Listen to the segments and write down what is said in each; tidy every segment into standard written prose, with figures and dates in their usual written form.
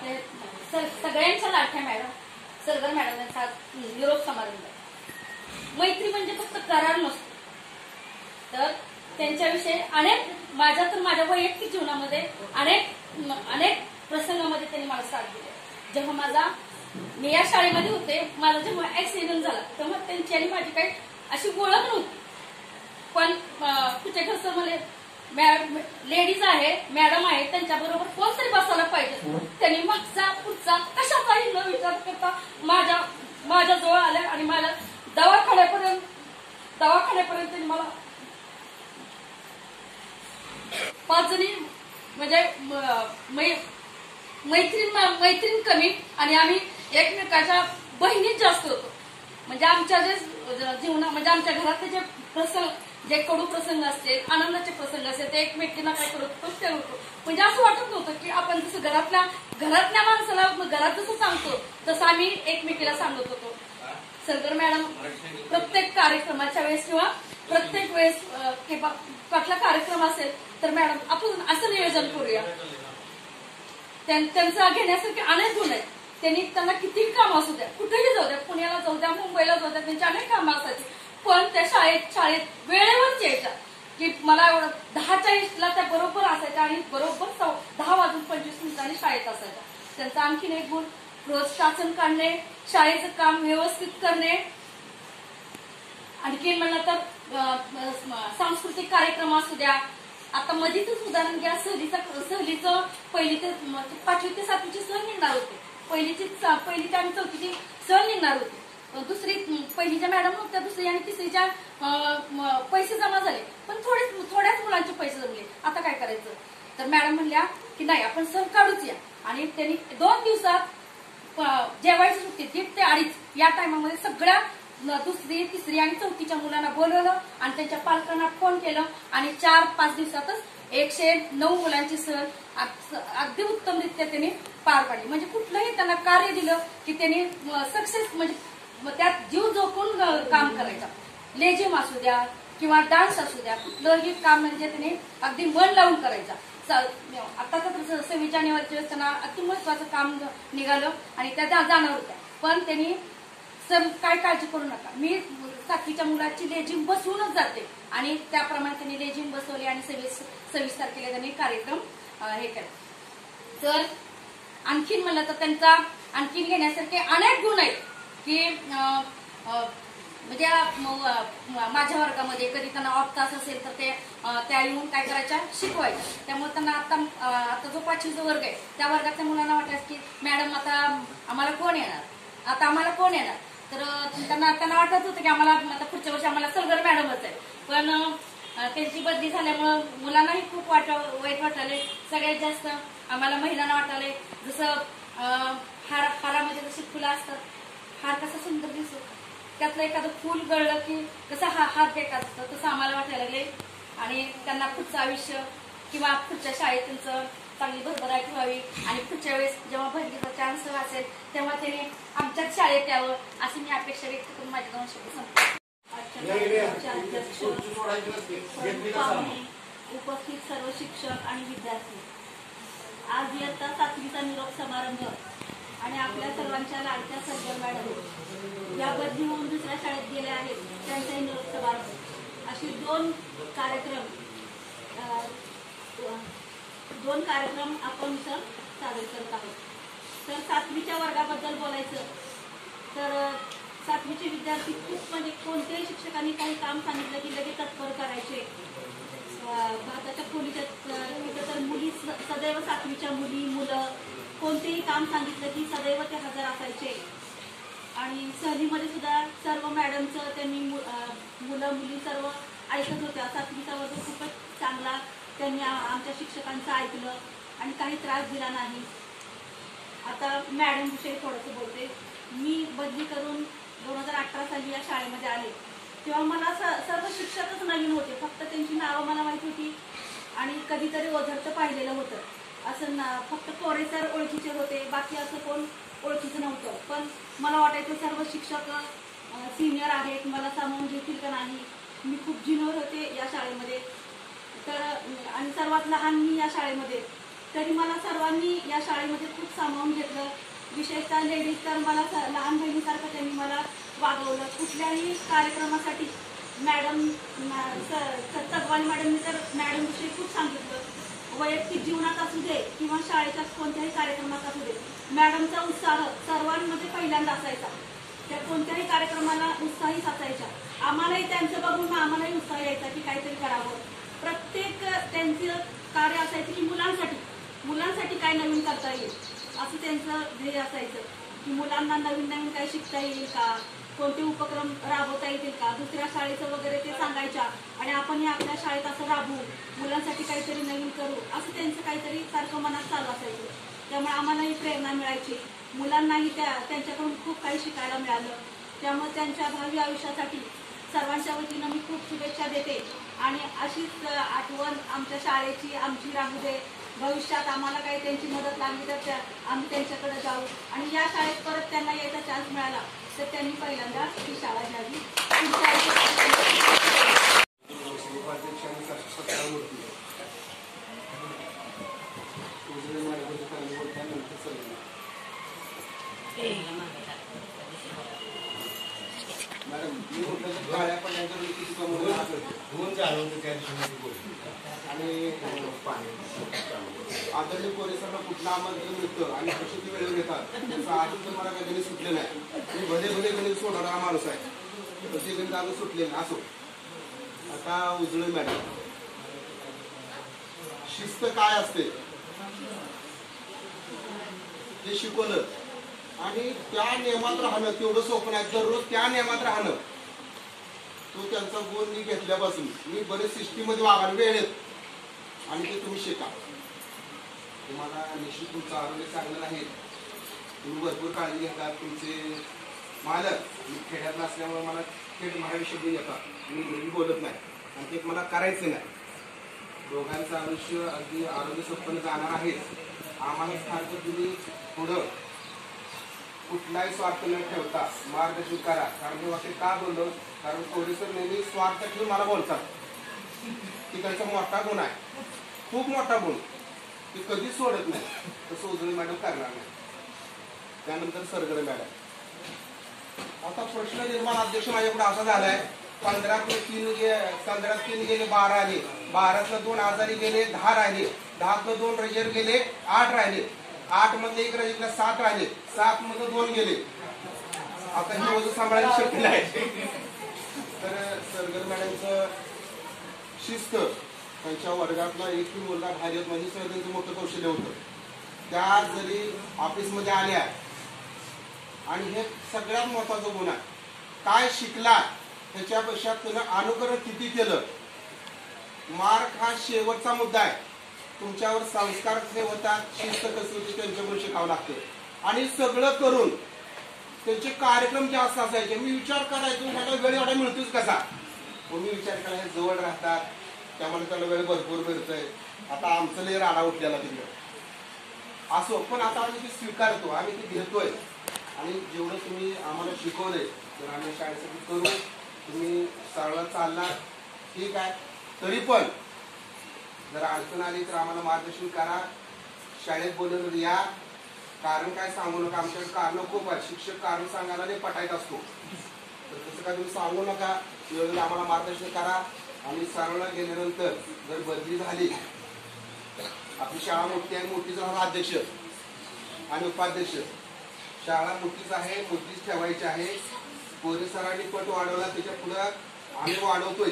आपल्या सगळ्यांच्या लाडक्या मॅडम सरगर मॅडम यांचा निरोप समारंभ। मैत्री म्हणजे फक्त करार नसतो, तर त्यांच्याविषयी अनेक माझ्या वैयक्तिक जीवनामध्ये अनेक प्रसंगामध्ये त्यांनी मला साथ दिली। जेव्हा मी या शाळेमध्ये होते, माझा जेव्हा ऍक्सिडेंट झाला तेव्हा त्यांची आणि माझी काही अशी ओळख नव्हती, पण कुठे सर मला लेडीज आहे, मॅडम आहे, त्यांच्या बरोबर कोणतरी बसायला पाहिजे। त्यांनी मागचा पुढचा कशाचाही न विचार करता माझ्या जवळ आल्या आणि मला दवाखान्यापर्यंत त्यांनी मला 5 जणी म्हणजे मैत्रीण कमी आणि आम्ही एकमेकाच्या बहिणीच जास्त होतो। म्हणजे आमच्या जे जीवना म्हणजे आमच्या घरातले जे प्रसंग, जे कडू प्रसंग असतील, आनंदाचे प्रसंग असतील, ते एकमेकींना काय करत होतो। म्हणजे असं वाटत नव्हतं की आपण जसं घरातल्या माणसाला घरात जसं सांगतो तसं आम्ही एकमेकीला सांगत होतो। सरगर मॅडम प्रत्येक कार्यक्रमाच्या वेळेस किंवा प्रत्येक वेळेस कुठला कार्यक्रम असेल तर मॅडम आपण असं नियोजन करूया। त्यांचा घेण्यासारखे अनेक गुण आहेत। त्यांना किती काम असू द्या, कुठेही जाऊ द्या, पुण्याला जाऊ द्या, मुंबईला जाऊ द्या, त्यांची अनेक कामं असायची, पण त्या शाळेत वेळेवरच यायच्या की मला एवढं 10:40ला त्या बरोबर असायच्या आणि बरोबर 10:25 शाळेत असायच्या। त्यांचा आणखीन एक गुण रोज शासन काढणे, शाळेचं काम व्यवस्थित करणे, आणखीन म्हणलं तर सांस्कृतिक कार्यक्रम असू द्या। आता मधीच उदाहरण घ्या, सहलीचं 1ली ते 5वी ते 7वीची सहल निघणार होते, पहिली ते आणि 4थीची सहल निघणार होती। पहिलीच्या मॅडम होत्या, 2री आणि 3रीच्या पैसे जमा झाले, पण थोड्याच मुलांचे पैसे जमले। आता काय करायचं, तर मॅडम म्हणल्या की नाही आपण सहल काढूच या, आणि त्यांनी 2 दिवसात जेवायची सुट्टी 1:30 ते 2:30 या टायमामध्ये सगळ्या 2री, 3री आणि 4थीच्या मुलांना बोलवलं आणि त्यांच्या पालकांना फोन केलं आणि 4-5 दिवसातच 109 मुलांची सहल अगदी उत्तमरित्या त्यांनी पार पाडली। म्हणजे कुठलंही त्यांना कार्य दिलं की त्यांनी सक्सेस म्हणजे त्यात जीव झोकून काम करायचं। लेझिम असू द्या किंवा डान्स असू द्या, कुठलंही काम म्हणजे त्यांनी अगदी मन लावून करायचं। आता तर 26 जानेवारीच्या वेळेस त्यांना अति महत्वाचं काम निघालं आणि त्या जाणार होत्या, पण त्यांनी सर काय काळजी करू नका, मी 7वीच्या मुलाची लेझिम बसवूनच जाते, आणि त्याप्रमाणे त्यांनी लेझिम बसवली आणि 26 तारखेला त्यांनी कार्यक्रम हे केला। तर आणखीन म्हणलं तर त्यांचा आणखीन घेण्यासारखे अनेक गुण आहेत की म्हणजे माझ्या वर्गामध्ये कधी त्यांना ऑफ तास असेल तर त्या येऊन काय करायच्या, शिकवायच्या। त्यामुळे त्यांना आता जो 5वीचा वर्ग आहे त्या वर्गातल्या मुलांना वाटायचं की मॅडम आता आम्हाला कोण येणार, तर त्यांना वाटत होतं की आम्हाला आता पुढच्या वर्षी आम्हाला सरगर मॅडमच आहे, पण त्यांची बदली झाल्यामुळं मुलांनाही खूप वाईट वाटायले। सगळ्यात जास्त आम्हाला महिलांना वाटायले, जसं हारामध्ये जशी फुलं असतात, हार कसा सुंदर दिसतो, त्यातलं एखादं फूल गळलं की कसं हार देखात असतं, तसं आम्हाला वाटायला लागले। आणि त्यांना पुढचं आयुष्य किंवा पुढच्या शाळेत त्यांचं चांगली भरभराटी व्हावी आणि पुढच्या वेळेस जेव्हा भरतीचा चान्स असेल तेव्हा त्यांनी आमच्याच शाळेत यावं अशी मी अपेक्षा व्यक्त करून माझे 2 शब्द संपतो। उपस्थित सर्व शिक्षक आणि विद्यार्थी, आज इयत्ता 7वीचा निरोप समारंभ आणि आपल्या सर्वांच्या लाडक्या सरगर मॅडम या बदली होऊन दुसऱ्या शाळेत गेल्या आहेत त्यांचाही निरोप समारंभ, अशी 2 कार्यक्रम आपण इथं सादर करत आहोत। तर 7वीच्या वर्गाबद्दल बोलायचं तर 7वीचे विद्यार्थी खूप म्हणजे कोणत्याही शिक्षकांनी काही काम सांगितलं की लगेच तत्पर करायचे। भारताच्या खोलीच्या तर मुली सदैव 7वीच्या मुलं कोणतेही काम सांगितलं की सदैव ते हजर असायचे। आणि सहलीमध्ये सुद्धा सर्व मॅडमचं त्यांनी मुलं मुली सर्व ऐकत होत्या। 7वीचा वर्ग खूपच चांगला त्यांनी आमच्या शिक्षकांचं ऐकलं आणि काही त्रास दिला नाही। आता मॅडम विषयी थोडंसं बोलते। मी बदली करून 2018 साली या शाळेमध्ये आले तेव्हा मला सर्व शिक्षकच नवीन होते, फक्त त्यांची नावं मला माहिती होती आणि कधीतरी ओझरचं पाहिलेलं होतं। असं फक्त कोरे सर ओळखीचे होते, बाकी असं कोण ओळखीचं नव्हतं। पण मला वाटायचं सर्व शिक्षक सिनियर आहेत, मला सामावून घेतील का नाही। मी खूप ज्युनियर होते या शाळेमध्ये, तर आणि सर्वात लहान मी या शाळेमध्ये, तरी मला सर्वांनी या शाळेमध्ये खूप सामावून घेतलं. विशेषतः लेडीज तर मला लहान बहिणीसारखं त्यांनी मला वागवलं. कुठल्याही कार्यक्रमासाठी मॅडम तगवाल मॅडमने तर मॅडमविषयी खूप सांगितलं. वैयक्तिक जीवनात असू दे किंवा शाळेच्या कोणत्याही कार्यक्रमात असू दे, मॅडमचा उत्साह सर्वांमध्ये पहिल्यांदा असायचा. त्या कोणत्याही कार्यक्रमाला उत्साहीच असायच्या. आम्हालाही त्यांचं बघून आम्हालाही उत्साह यायचा की काहीतरी करावं. प्रत्येक त्यांचं कार्य असायचं की मुलांसाठी काय नवीन करता येईल असं त्यांचं ध्येय असायचं की मुलांना नवीन नवीन काही शिकता येईल का, कोणते उपक्रम राबवता येतील का, दुसऱ्या शाळेचं वगैरे ते सांगायच्या आणि आपणही आपल्या शाळेत असं राबवू, मुलांसाठी काहीतरी नवीन करू असं त्यांचं काहीतरी सारखं मनात चालू असायचं. त्यामुळे आम्हालाही प्रेरणा मिळायची. मुलांनाही त्यांच्याकडून खूप काही शिकायला मिळालं. त्यामुळे त्यांच्या भावी आयुष्यासाठी सर्वांच्या वतीनं मी खूप शुभेच्छा देते आणि अशीच आठवण आमच्या शाळेची आमची राहू दे. भविष्यात आम्हाला काही त्यांची मदत लागली तर आम्ही त्यांच्याकडे जाऊ आणि या शाळेत परत त्यांना यायचा चान्स मिळाला तर त्यांनी पहिल्यांदा ही शाळा घ्यावी. मॅडम मी म्हटलं काळ्या पण यांच्याकडे किती आणि आदरणीय पोलिसांना कुठलं आमंत्रण मिळतं आणि कशी ती वेळेवर घेतात त्याचं अजून तर मला काही गणित सुटले नाही. मी भले गणित सोडणारा माणूस आहे, तर ते गणित अजून सुटले नाही. असो, आता उजळे मॅडम, शिस्त काय असते ते शिकवलं आणि त्या नियमात राहणं तेवढं सोपं आहे. दररोज त्या नियमात राहणं तो त्यांचा गुण मी घेतल्यापासून मी बरेच सिस्टीममध्ये वागायला वेळेत आणि ते तुम्ही शिका. तुम्हाला निश्चित तुमचं आरोग्य चांगलं नाही, तुम्ही भरपूर काळजी घेतात. तुमचे मालक मी खेड्यात नसल्यामुळे मला थेट मराठी शब्द येतात, मी घरी बोलत नाही आणि ते मला करायचं नाही. दोघांचं आयुष्य अगदी आरोग्य संपन्न जाणार आहे. आम्हाला सारखं तुम्ही पुढं कुठलाही स्वार्थ न ठेवता मार्गदर्शन करा. कारण मी वाटते का बोललो, कारण पोलिस नेहमी स्वार्थ ठेवून मला बोलतात. ती त्यांचा मोठा गुण आहे, खूप मोठा गुण, ती कधीच सोडत नाही. तसं उजळे मॅडम करणार नाही. त्यानंतर सरगडे मॅडम. आता प्रश्न निर्माण अध्यक्ष माझ्याकडे असा झालाय, 15 गेले 12 आले, 12 2 आजारी गेले 10 राहिले, 10 2 रिजर्व गेले 8 राहिले, 8 मधले 1 रिजर्वला 7 राहिले, 7 मध्ये 2 गेले. आता ही वजन सांभाळायला शक्य नाही. तर सरगर मॅडमचं शिस्त, त्यांच्या वर्गातला एकही मुलगा बाहेर येत नाही, त्यांचं मोठं कौशल्य होतं. त्या जरी ऑफिसमध्ये आल्या आणि हे सगळ्यात महत्वाचं गुण आहे, काय शिकला त्याच्यापेक्षा त्यानं अनुकरण किती केलं. मार्क हा शेवटचा मुद्दा आहे. तुमच्यावर संस्कार कसे होतात, शिस्त कशी होती त्यांच्याकडून शिकावं लागतं आणि सगळं करून त्यांचे कार्यक्रम जास्त असायचे. मी विचार करायचो ह्याला वेळ एवढा मिळतोच कसा. मी विचार करायला जवळ राहतात त्यामुळे त्याला वेळ भरपूर मिळतोय. आता आमचं लय राडा उठलेला तिकडे असो, पण आता आम्ही ते स्वीकारतो, आम्ही ते घेतोय आणि जेवढं तुम्ही आम्हाला शिकवलंय तर आम्ही शाळेसाठी करू. तुम्ही सरळ चालला ठीक आहे, तरी पण जर अडचण आली तर आम्हाला मार्गदर्शन करा. शाळेत बोलवलं या, कारण काय सांगू नका. आमच्याकडे कारण खूप आहेत. शिक्षक कारण सांगायला नाही पटायत असतो, तर तसं काय तुम्ही सांगू नका. वेळेला आम्हाला मार्गदर्शन करा. आणि सरळला गेल्यानंतर जर बदली झाली, आपली शाळा मोठी आहे, मोठीच राहणार अध्यक्ष आणि उपाध्यक्ष. शाळा मोठीच आहे, मोठीच ठेवायची आहे. कोरे सरांनी पट वाढवला, त्याच्या पुढे आम्ही वाढवतोय.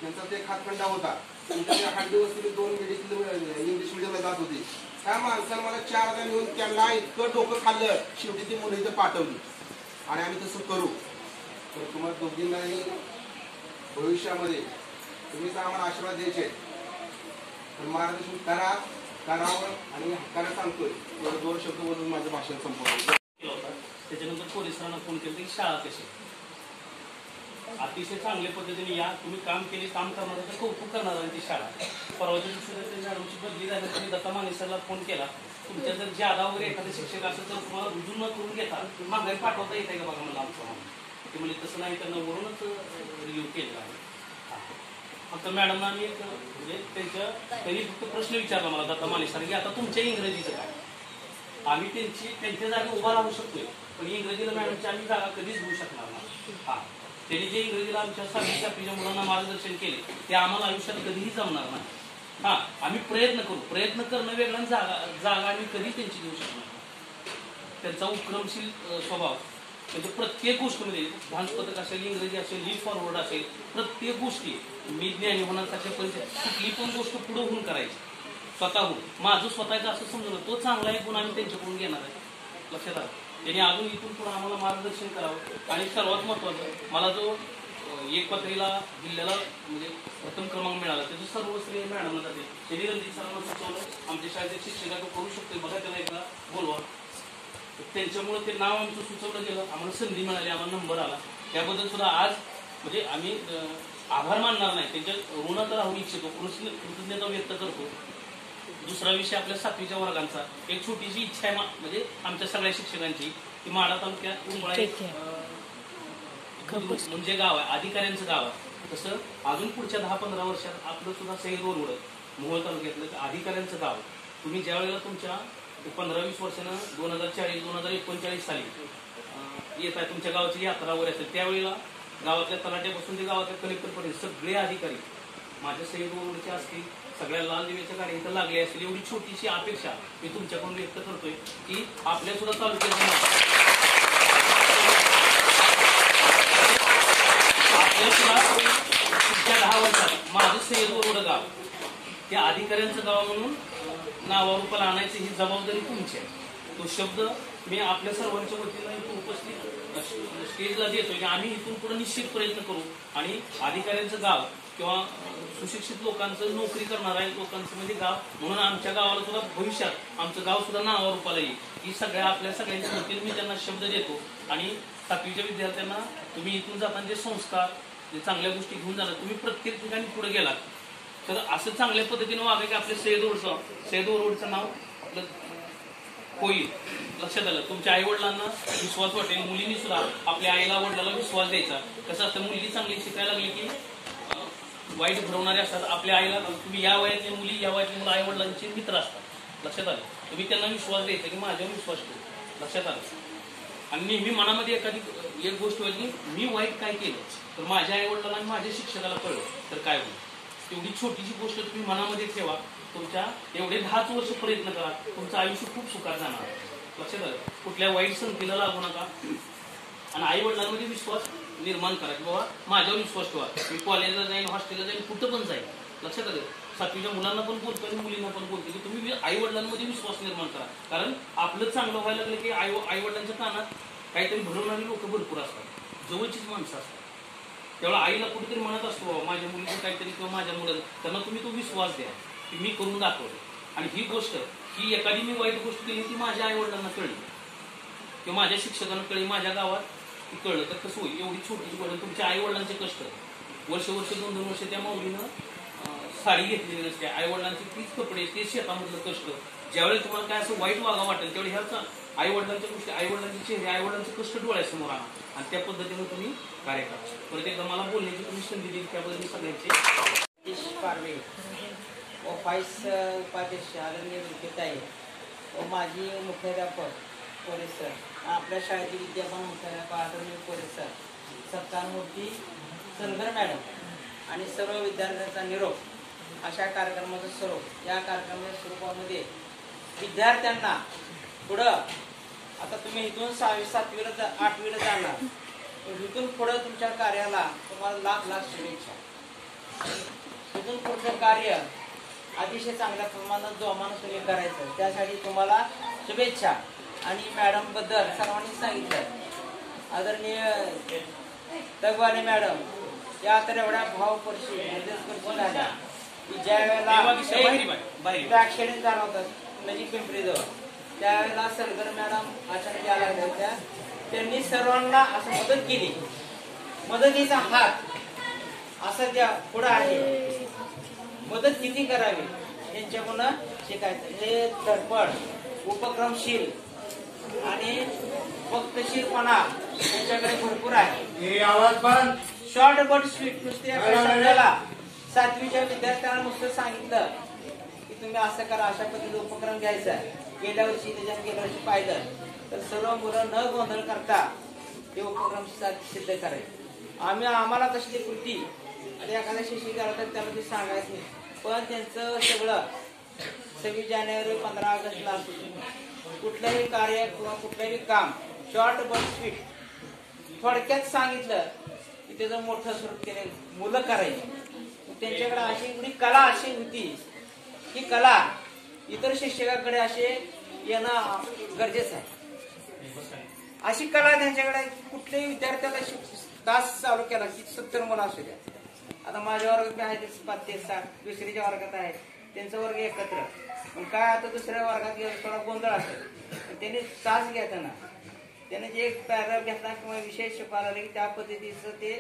त्यांचा ते हातखंडा होता. त्यांच्या 8 दिवस तुम्ही 2 इंग्लिश मिडियमला जात होती. त्या माणसानं मला 4दा नेऊन त्यांना इतकं डोकं खाल्लं, शेवटी ती मुलं इथं पाठवली. आणि आम्ही तसं करू. तर तुम्हाला दोघींनाही भविष्यामध्ये तुम्हीच आम्हाला आशीर्वाद द्यायचे, तर मार्गदर्शन करावं आणि हक्काने सांगतोय. 2 शब्द बोलून माझं भाषण संपवलं. त्याच्यानंतर पोलिसांना फोन केला की शाळा कशी अतिशय चांगल्या पद्धतीने या, तुम्ही काम केले, काम करणार तर कौतुक करणार आहे ती शाळा. परवाच्या दिवशी मॅडमची बदली झाली, तुम्ही दत्ता मानेसरला फोन केला. तुमच्या जर ज्यादा वगैरे एखादे शिक्षक असेल तर तुम्हाला रुजू न करून घेता माघारी पाठवता येते का बघा मला आमचं. ते म्हणजे तसं नाही, त्यांना वरूनच रिव्ह्यू केलेला आहे. फक्त मॅडमना आम्ही म्हणजे त्यांनी फक्त प्रश्न विचारला मला दत्ता माने सर की आता तुमच्या इंग्रजीचं काय. आम्ही त्यांच्या जागी उभा राहू शकतोय पण इंग्रजीला मॅडमची आम्ही जागा कधीच घेऊ शकणार नाही. हा त्यांनी जे इंग्रजीला आमच्या 6वी 7वीच्या मुलांना मार्गदर्शन केले ते आम्हाला आयुष्यात कधीही जमणार नाही. हा आम्ही प्रयत्न करू, प्रयत्न करणं वेगळं, जागा आम्ही कधी त्यांची घेऊ शकणार नाही. त्यांचा उपक्रमशील स्वभाव म्हणजे प्रत्येक गोष्टीमध्ये भांसपथक असेल, इंग्रजी असेल, लीप फॉरवर्ड असेल, प्रत्येक गोष्टी मी ज्ञानी होण्यासारख्या परिस्थितीत कुठली पण गोष्ट पुढे होऊन करायची स्वतःहून. माझं स्वतःचं असं समजलं तो चांगला आहे गुण आम्ही त्यांच्याकडून घेणार आहे. लक्षात आलं. त्यांनी अजून इथून पुढे आम्हाला मार्गदर्शन करावं. आणि सर्वात महत्वाचं मला जो एक पातळीला जिल्ह्याला म्हणजे प्रथम क्रमांक मिळाला त्याचं सर्व श्रेय मॅडमला जाते. त्यांनी रणजित सरांना सुचवलं आमच्या शाळेचे शिक्षक तो करू शकतो बघा त्याला एकदा बोलवा. त्यांच्यामुळे ते नाव आमचं सुचवलं गेलं, आम्हाला संधी मिळाली, आम्हाला नंबर आला. त्याबद्दल सुद्धा आज म्हणजे आम्ही आभार मानणार नाही, त्यांच्या ऋणात राहू इच्छितो, कृतज्ञता व्यक्त करतो. दुसरा विषय आपल्या 7वीच्या वर्गांचा एक छोटीशी इच्छा आहे म्हणजे आमच्या सगळ्या शिक्षकांची की माढा तालुक्यात उंबळा म्हणजे गाव आहे, अधिकाऱ्यांचं गाव आहे. तसं अजून पुढच्या 10-15 वर्षात आपलं सुद्धा सैद रोड मोहोळ तालुक्यातलं अधिकाऱ्यांचं गाव. तुम्ही ज्या वेळेला तुमच्या 15-20 वर्षानं 2040-2039 साली येत आहे तुमच्या गावाची यात्रा वगैरे असेल त्यावेळेला गावातल्या तलाट्यापासून ते गावातल्या कलेक्टरपर्यंत सगळे अधिकारी माझ्या सैद रोडचे असतील, सगळ्या लाल दिव्याच्या गाड्या इथं लागले असतील एवढी छोटीशी अपेक्षा मी तुमच्याकडून व्यक्त करतोय की आपल्या सुद्धा तालुक्यात पुढच्या 10 वर्षात माझं सैद रोड गाव त्या अधिकाऱ्यांचं गाव म्हणून नावारूपाला आणायची ही जबाबदारी तुमची आहे. तो शब्द मी आपल्या सर्वांच्या वतीनं इथून उपस्थित स्टेजला देतोय की आम्ही इथून पुढे निश्चित प्रयत्न करू आणि अधिकाऱ्यांचं गाव किंवा सुशिक्षित लोकांचं नोकरी करणाऱ्या लोकांचं म्हणजे गाव म्हणून आमच्या गावाला सुद्धा भविष्यात आमचं गाव सुद्धा नावारूपाला येईल ही सगळ्या आपल्या सगळ्यांच्या वतीनं मी त्यांना शब्द देतो. आणि 7वीच्या विद्यार्थ्यांना तुम्ही इथून जाताना जे संस्कार जे चांगल्या गोष्टी घेऊन जाणार तुम्ही प्रत्येक ठिकाणी पुढे गेलात तर असं चांगल्या पद्धतीने वागा की आपल्या सैद रोडचं नाव आपलं होईल. लक्षात आलं. तुमच्या आई वडिलांना विश्वास वाटेल, मुलींनी सुद्धा आपल्या आईला वडिलांना विश्वास द्यायचा. कसं असतं मुलगी चांगली शिकायला लागली की वाईट भरवणारे असतात. आपल्या आईला तुम्ही या वयातली मुली या वयातली मुलं आई वडिलांचे मित्र असतात. लक्षात आलं. तुम्ही त्यांना विश्वास द्यायचा की माझ्यावर विश्वास ठेव. लक्षात आलं. आणि नेहमी मनामध्ये एखादी एक गोष्ट व्हायची मी वाईट काय केलं तर माझ्या आई वडिलांना आणि माझ्या शिक्षकाला कळलं तर काय होईल. तेवढी छोटीशी गोष्ट तुम्ही मनामध्ये ठेवा. तुमच्या एवढे 10 वर्ष प्रयत्न करा, तुमचं आयुष्य खूप सुखात जाणार. लक्षात आलं. कुठल्या वाईट संगतीला लागू नका आणि आई वडिलांमध्ये विश्वास निर्माण करा की बाबा माझ्यावर विश्वास ठेवा. मी कॉलेजला जाईन, हॉस्टेलला जाईन, कुठं पण जाईल. लक्षात आलं. 7वीच्या मुलांना पण बोलतो आणि मुलींना पण बोलतो की तुम्ही आई वडिलांमध्ये विश्वास निर्माण करा. कारण आपलं चांगलं व्हायला लागलं की आई वडिलांच्या कानात काहीतरी भरवणारी लोक भरपूर असतात, जवळचीच माणसं असतात. त्यावेळेला आईला कुठेतरी म्हणत असतो बाबा माझ्या मुलीचं काहीतरी किंवा माझ्या मुलाचं त्यांना तुम्ही तो विश्वास द्या की मी करून दाखवतो. आणि ही गोष्ट ही एखादी मी वाईट गोष्ट केली ती माझ्या आई वडिलांना कळली किंवा माझ्या शिक्षकांना कळली, माझ्या गावात ती कळलं तर कसं होईल. एवढी छोटीची गोष्ट तुमच्या आई वडिलांचे कष्ट वर्ष 2-2 वर्ष त्या माऊलीनं साडी घेतलेली नसते. आई वडिलांचे तीच कपडे ते शेतामधलं कष्ट. ज्यावेळेस तुम्हाला काय असं वाईट वागा वाटेल त्यावेळी ह्याचा आई वडिलांच्या गोष्टी आई वडिलांचे चेहरे आई वडिलांचे कष्ट डोळ्यासमोर आणा आणि त्या पद्धतीनं तुम्ही कार्य करा. परत एकदा मला बोलण्याची तुम्ही संधी दिली त्याबद्दल मी सगळ्यांचे पारवे व व्हाईस उपाध्यक्ष आदरणीय विद्याताई व माजी मुख्याध्यापक परिसर आपल्या शाळेचे विद्यापन मुख्याध्यापक आदरणीय परिसर सत्कारमूर्ती सलगर मॅडम आणि सर्व विद्यार्थ्यांचा निरोप. अशा कार्यक्रमाचं स्वरूप या कार्यक्रमाच्या स्वरूपामध्ये विद्यार्थ्यांना पुढं आता तुम्ही इथून 6वी 7वीला 8वीला जाणार इथून पुढं तुमच्या कार्याला तुम्हाला लाख शुभेच्छा. इथून पुढचं कार्य अतिशय चांगल्या प्रमाणात जोमानं तुम्ही करायचं त्यासाठी तुम्हाला शुभेच्छा. आणि मॅडम बद्दल सर्वांनी सांगितलं आदरणीय तगवाले मॅडम या तर एवढ्या भावपर्शी हृदयस्पर्शी झाल्या की ज्या वेळेला ऍक्सिडेंट झाला होता नजीक पिंपरीजवळ त्यावेळेला सलगर मॅडम अचानक यायला लागल्या होत्या. त्यांनी सर्वांना असं मदत केली. मदतीचा हात असं त्या पुढं आहे. मदत किती करावी यांच्याकडून शिकायचं. हे धडपड उपक्रमशील आणि वक्तशीरपणा यांच्याकडे भरपूर आहे. शॉर्ट बट स्वीट नुसते आपल्याला 7वीच्या विद्यार्थ्यांना नुसतं सांगितलं की तुम्ही असं करा, अशा पद्धतीने उपक्रम घ्यायचा. गेल्या वर्षी पाहिलं तर सर्व मुलं न गोंधळ करता हे उपक्रम सिद्ध करायचे. आम्हाला तशी ती कृती आता एखाद्या शिक्षिका तर त्याला ते सांगायचं नाही, पण त्यांचं सगळं 26 जानेवारी 15 ऑगस्टला असू कुठलंही कार्य किंवा कुठलंही काम शॉर्ट बट स्वीट थोडक्यात सांगितलं की त्याचं मोठं स्वरूप केले मुलं करायची. त्यांच्याकडे अशी एवढी कला अशी होती की कला इतर शिक्षकाकडे असे येणं गरजेचं आहे. अशी कला त्यांच्याकडे कुठल्याही विद्यार्थ्याला तास चालू केला की 70 मुलं असू द्या. आता माझ्या वर्गात आहे 5 ते 7 दुसरीच्या वर्गात आहे त्यांचा वर्ग एकत्र. पण काय आता दुसऱ्या वर्गात गेलं थोडा गोंधळ असेल त्यांनी तास घेताना त्याने जे एक पॅराग्राफ घेतला किंवा विषय शिकवायला की त्या पद्धतीचं ते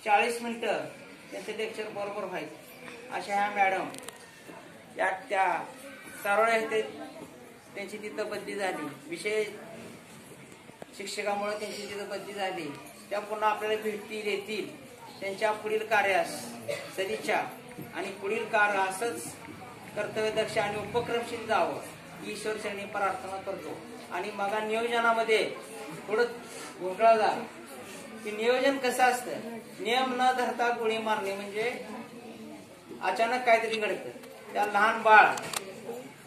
40 मिनिटं त्यांचं लेक्चर बरोबर व्हायचं. अशा ह्या मॅडम त्या सारोळ्या त्यांची तिथं बदली झाली. विषय शिक्षकामुळे त्यांची तिथं बदली झाली. त्या पुन्हा आपल्याला भेटतील येतील. त्यांच्या पुढील कार्यास सदिच्छा आणि पुढील कार्य असंच कर्तव्यदक्ष आणि उपक्रमशील जावं ईश्वर चरणी प्रार्थना करतो. आणि मग नियोजनामध्ये थोडं घोटाळा झाला की नियोजन कसं असतं, नियम न धरता गोळी मारणे म्हणजे अचानक काहीतरी घडतं. त्या लहान बाळ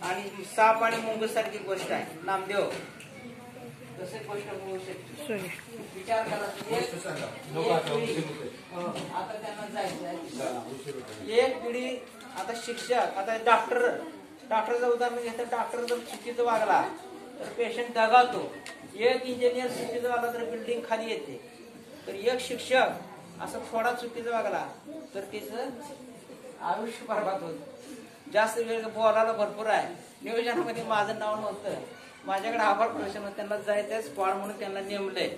आणि साप आणि मुंगस सारखी गोष्ट आहे. नामदेव जसे गोष्ट होऊ शकते विचार करा. आता त्यांना जायचं एक पिढी. आता शिक्षक आता डॉक्टरचं उदाहरण घेतं. डॉक्टर जर चुकीचं वागला तर पेशंट दगावतो. एक इंजिनियर चुकीचं वागला तर बिल्डिंग खाली येते. तर एक शिक्षक असं थोडा चुकीचं वागला तर त्याचं आयुष्य बरबाद होत. जास्त वेळ बोलायला भरपूर आहे. नियोजनामध्ये माझं नाव नव्हतं. माझ्याकडे आभार प्रश्न त्यांना जायचं स्क्वॉड म्हणून त्यांना नेमलंय.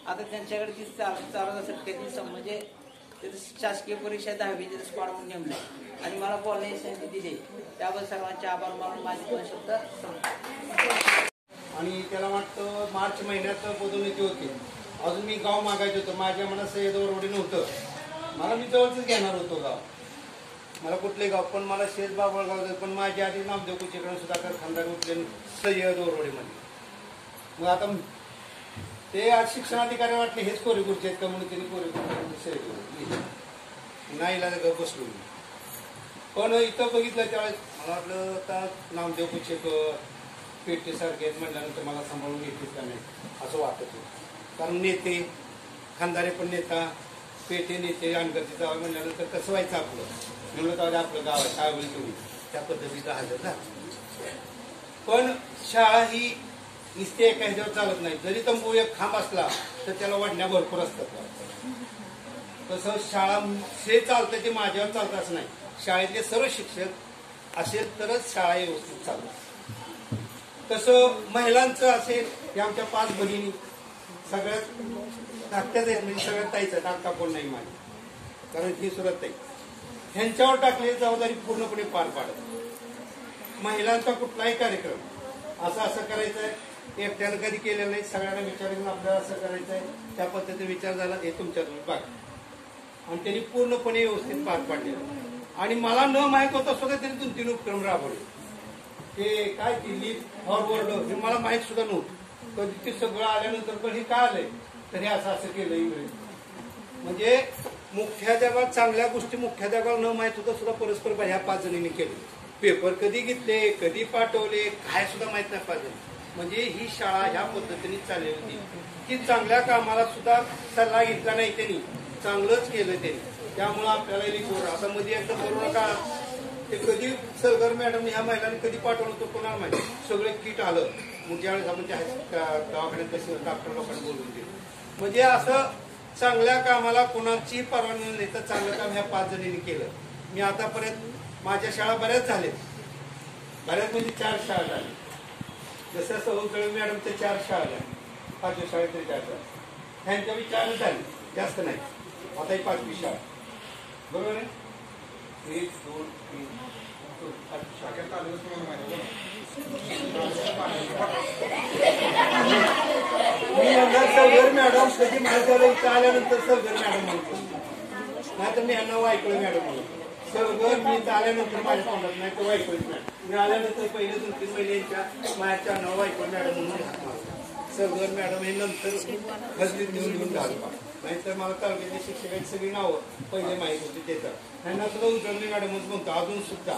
आता त्यांच्याकडे ती चालत असेल कधी म्हणजे शासकीय परीक्षा 10वीचे स्क्वॉड म्हणून नेमलंय आणि मला बोलण्याची संधी दिली. त्याबद्दल सर्वांचे आभार मानून माझे 2 शब्द. आणि त्याला वाटतं मार्च महिन्यात पदोन्नती होती. अजून मी गाव मागायचं होतं. माझ्या मनात सय्यद वरवडी नव्हतं. मला मी जवळच घेणार होतो गाव. मला कुठले गाव पण मला शेत बाबळगाव. पण माझ्या आधी नामदेव कुचेकरण सुधाकर खानदार उठले सय्यद वरवडीमध्ये. मग आता ते आज शिक्षणाधिकारी वाटले हेच कोरेपूरचे आहेत का म्हणून त्यांनी कोरेपूर नाहीला बसलो. पण इथं बघितलं त्यावेळेस मला वाटलं आता नामदेव कुचेकर पेटे सारखे आहेत म्हटल्यानंतर मला सांभाळून घेतील का नाही असं वाटत होतं. कारण नेते खानदारे पण नेता पेटे नेते अनगरचे जावं म्हणल्यानंतर कसं व्हायचं आपलं. म्हणलं तर आपलं गाव आहे काय होईल तुम्ही त्या पद्धतीचं हजर ना. पण शाळा ही नुसते एका ह्याच्यावर चालत नाही. जरी तंबू एक खांब असला तर त्याला वाढण्या भरपूर असतात. तसं शाळा हे चालतं ते माझ्यावर चालतं असं नाही. शाळेतले सर्व शिक्षक असेल तरच शाळा व्यवस्थित चालतात. तसं महिलांचं असेल की आमच्या 5 भगिनी सगळ्यात धाकट्याच आहेत. म्हणजे सगळ्यात ताईच आहेत. धाकटा कोण नाही माझी. कारण ही सुरत ताई ह्यांच्यावर टाकलेली जबाबदारी पूर्णपणे पार पाडत. महिलांचा कुठलाही कार्यक्रम असं करायचं आहे एकट्यानं कधी केलेलं नाही. सगळ्यांना विचारून आपल्याला असं करायचं आहे त्या पद्धतीने विचार झाला हे तुमच्या तुम्ही बघा. आणि त्यांनी पूर्णपणे व्यवस्थित पार पाडलेलं. आणि मला न माहित होतं सुद्धा त्यांनी 2-3 उपक्रम राबवले. ते काय दिल्ली फॉरवर्ड हे मला माहित सुद्धा नव्हतं. कधी ते सगळं आल्यानंतर पण हे काय आलंय तर हे असं केलं इंग्रजी. म्हणजे मुख्याध्यापक चांगल्या गोष्टी मुख्याध्यापकाला न माहित होतं सुद्धा परस्पर ह्या 5 जणींनी केले. पेपर कधी घेतले कधी पाठवले काय सुद्धा माहित नाही 5 जण. म्हणजे ही शाळा ह्या पद्धतीने चालली होती की चांगल्या कामाला सुद्धा सल्ला घेतला नाही त्यांनी. चांगलंच केलं त्यांनी. त्यामुळं आपल्याला आता मध्ये एकदा करू नका ते कधी सरगर मॅडम ह्या महिलांनी कधी पाठवलं होतं कोणाला माहिती. सगळं किट आलं. मग ज्यावेळेस आपण त्या दवाखान्यात कसे डॉक्टर लोकांना बोलवून दिले. म्हणजे असं चांगल्या कामाला कोणाची परवानगी नाही तर चांगलं काम ह्या 5 जणींनी केलं. मी आतापर्यंत माझ्या शाळा बऱ्याच झाल्या. बऱ्याच म्हणजे 4 शाळा झाल्या. जसं सहूदळे मॅडमच्या 4 शाळा झाल्या. 5व्या शाळेत 4 शाळा ह्यांच्या विचार झाले जास्त नाही. आता ही 5वी शाळा बरोबर आहे. 1, 2, 3 शाखेत आलं मी म्हणणार सलगर मॅडम कधी माहिती झालं इथं आल्यानंतर सलगर मॅडम म्हणतो नाहीतर मी यांना वायकळे मॅडम म्हणतो. सगळं मी आल्यानंतर माझ्या तोंडात नाही तर वायकळे मॅडम. मी आल्यानंतर पहिले 2-3 महिने यांच्या माझ्या नाव वायकळे मॅडम म्हणून सगळं मॅडम हे नंतर गजलीत घेऊन घालू. नाहीतर मला तालुक्याच्या शिक्षकांची सगळी नावं पहिले माहीत होती त्याचं. त्यांना सुद्धा उजळणी मॅडमच म्हणतो अजून सुद्धा.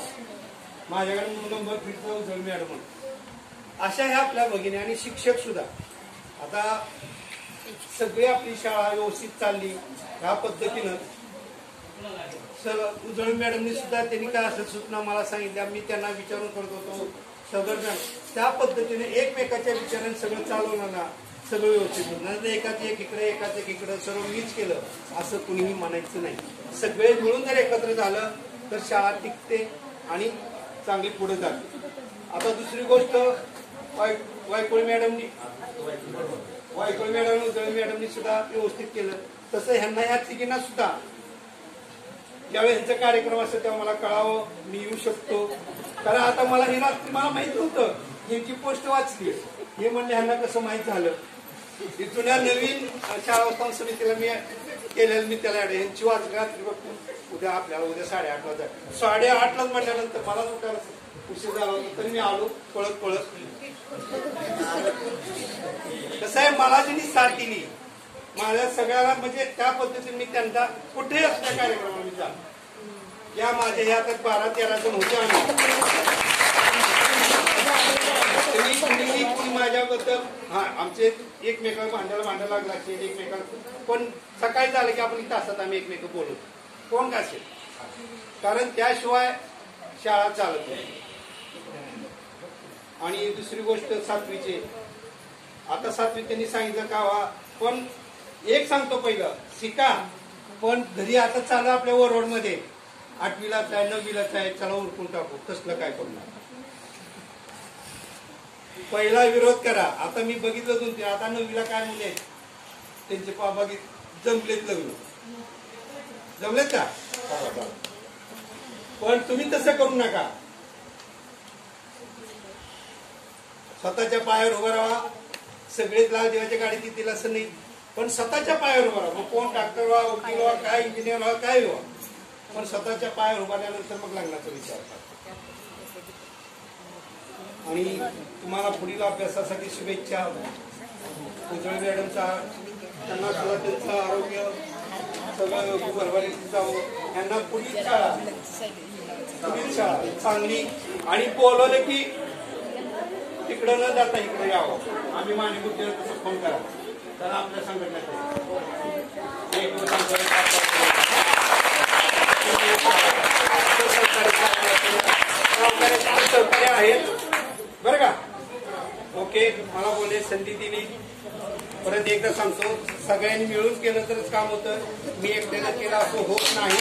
माझ्याकडे नंबर फिरतो उजळणी मॅडम म्हणतो. अशा ह्या आपल्या भगिनी आणि शिक्षक सुद्धा. आता सगळी आपली शाळा व्यवस्थित चालली ह्या पद्धतीनं उजळणी मॅडमनी सुद्धा त्यांनी काय असं सूचना मला सांगितल्या. मी त्यांना विचारून करत होतो सगळं त्या पद्धतीने एकमेकाच्या विचाराने सगळं चालवलं ना सगळं व्यवस्थित होतं. नाही एकाच एक इकडे एकाच एक इकडं सर्व मीच केलं असं कुणीही म्हणायचं नाही. सगळे मिळून जर एकत्र झालं तर शाळा टिकते आणि चांगली पुढे जाते. आता दुसरी गोष्ट वायकोळी मॅडमनी उजळणी मॅडमनी सुद्धा व्यवस्थित केलं. तसं ह्यांना ह्या तिघींना सुद्धा ज्यावेळी ह्यांचा कार्यक्रम असेल तेव्हा मला कळावं मी येऊ शकतो. कारण आता मला हे रात्री मला माहित नव्हतं. यांची पोस्ट वाचली हे म्हणले ह्यांना कसं माहित झालं. जुन्या नवीन शाळा स्थान समितीला मी केलेलं मी त्याला यांची वाचली रात्री बघतो उद्या आपल्याला उद्या 8:30ला जाय 8:30लाच म्हटल्यानंतर मला उठायला उशीर झाला होता तरी मी आलो पळत. कसं आहे मला ज्यांनी साथ दिली माझ्या सगळ्याला म्हणजे त्या पद्धतीने मी त्यांचा कुठेही असल्या कार्यक्रमाला मी जातो. या माझ्या ह्या तर 12-13 जण होते आम्ही माझ्याबद्दल आमचे एकमेकांना भांडायला लागला एकमेकांना. पण सकाळी झालं की आपण तासात आम्ही एकमेक बोलू कोण का असेल. कारण त्याशिवाय शाळा चालत नाही. आणि दुसरी गोष्ट 7वीची. आता 7वी त्यांनी सांगितलं का पण एक सांगतो पहिलं शिका पण घरी आता चालू आपल्या रोड मध्ये 8वीलाच आहे 9वीलाच आहे चला उरकून टाकू. तसलं काय करणार. पहिला विरोध करा. आता मी बघितलं 2-3 आता 9वीला काय मुले आहेत त्यांचे बघित जमलेत लग्न जमलेत का. पण तुम्ही तसं करू नका. स्वतःच्या पायावर उभं राहा. सगळेच लाल देवाच्या गाडीत येतील असं नाही पण स्वतःच्या पायावर उभा राहा. मग कोण डॉक्टर व्हा वकील व्हा काय इंजिनियर व्हा काय व्हा पण स्वतःच्या पायावर उभारल्यानंतर मग लग्नाचा विचार करा. आणि तुम्हाला पुढील अभ्यासासाठी शुभेच्छा. उजळणी मॅडमचा त्यांना सुद्धा त्यांचं आरोग्य सगळं भरभरीत जावं. यांना पुढील शाळा चांगली आणि बोलवलं की तिकडं न जाता इकडे यावं. आम्ही मान्यवृत्तीला तसं फोन करा तर आपल्या संघटनेत सहकार्य आहेत बरं का. ओके मला बोलले संधी दिली. परत एकदा सांगतो सगळ्यांनी मिळून केलं तरच काम होतं. मी एकट्यानं केलं असं होत नाही.